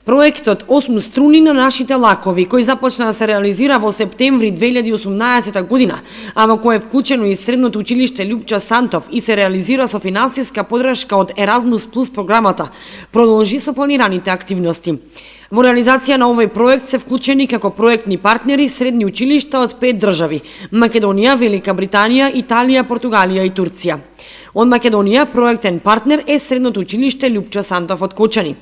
Проектот 8 струни на нашите лакови, кој започна да се реализира во септември 2018 година, а во кој е вклучено и средното училиште Лјупча Сантов и се реализира со финансиска подршка од Еразмус Плюс програмата, продолжи со планираните активности. Во реализација на овој проект се вклучени како проектни партнери средни училишта од 5 држави: Македонија, Велика Британија, Италија, Португалија и Турција. Од Македонија проектен партнер е средното училиште Лјупча Сантов од Кочани.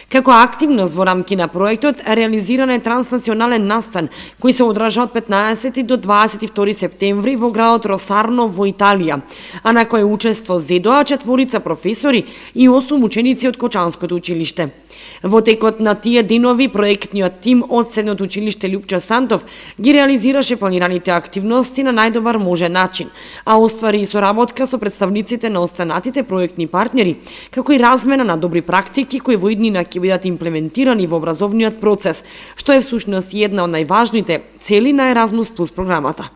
Како активност во рамки на проектот реализиран е транснационален настан кој се одржа од 15 до 22 септември во градот Росарно во Италија, а на кој учество зедоа 4 професори и 8 ученици од Кочанското училиште. Во текот на тие денови проектниот тим од средното училиште Лјупча Сантов ги реализираше планираните активности на најдобар можен начин, а оствари и соработка со представниците на останатите проектни партнери, како и размена на добри практики кои во иднина ќе бидат имплементирани во образовниот процес, што е всушност една од најважните цели на Еразмус Плюс програмата.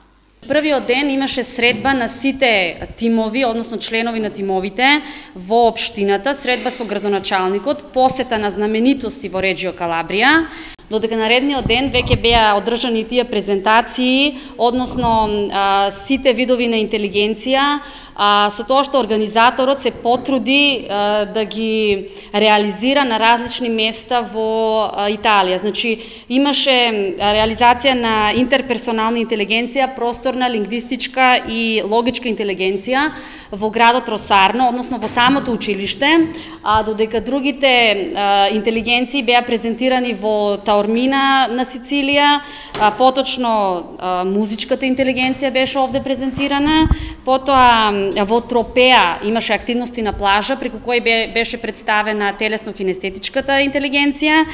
Првиот ден имаше средба на сите тимови, односно членови на тимовите во општината, средба со градоначалникот, посета на знаменитости во Реджио Калабрија. Додека наредниот ден веќе беа одржани тие презентации, односно сите видови на интелигенција, со тоа што организаторот се потруди да ги реализира на различни места во Италија. Значи, имаше реализација на интерперсонална интелигенција, просторна, лингвистичка и логичка интелигенција во градот Росарно, односно во самото училиште, додека другите интелигенции беа презентирани во Таормина на Сицилија, поточно музичката интелигенција беше овде презентирана, потоа во Тропеа имаше активности на плажа, преку кои беше представена телесно-кинестетичката интелигенција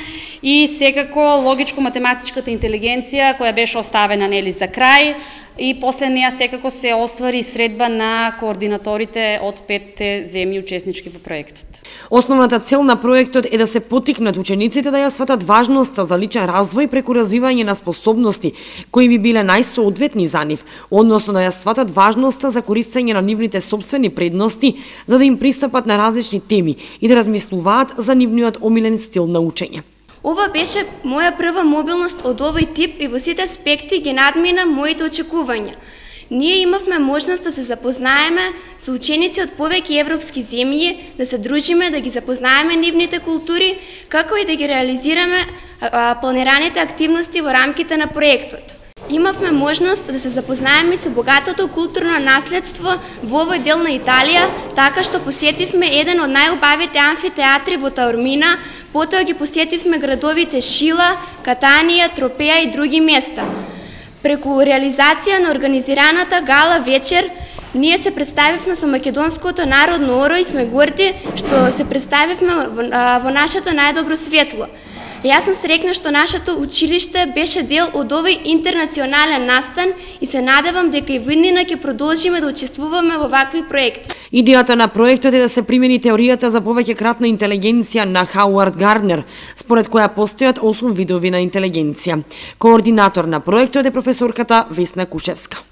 и секако логичко-математичката интелигенција која беше оставена нели за крај, и после неа секако се оствари средба на координаторите од 5 земји учеснички во проектот. Основната цел на проектот е да се поттикнат учениците да ја сватат важноста за личен развој преку развивање на способности кои би биле најсоодветни за нив, односно да ја сватат важноста за користење на нивните собствени предности за да им пристапат на различни теми и да размислуваат за нивниот омилен стил на учење. Ова беше моја прва мобилност од овој тип и во сите аспекти ги надмина моите очекувања. Ние имавме можност да се запознаеме со ученици од повеќе европски земји, да се дружиме, да ги запознаеме нивните култури, како и да ги реализираме планираните активности во рамките на проектот. Имавме можност да се запознаеме со богатото културно наследство во овој дел на Италија, така што посетивме еден од најубавите амфитеатри во Таормина, потоа ги посетивме градовите Шила, Катанија, Тропеа и други места. Преку реализација на организираната гала вечер, ние се представивме со македонското народно оро и сме горди што се представивме во нашето најдобро светло. Јас сум срекна што нашето училиште беше дел од овој интернационален настан и се надевам дека и во иднина ќе продолжиме да учествуваме во вакви проекти. Идејата на проектот е да се примени теоријата за повеќекратна интелигенција на Хауард Гарднер, според која постојат 8 видови на интелигенција. Координатор на проектот е професорката Весна Кушевска.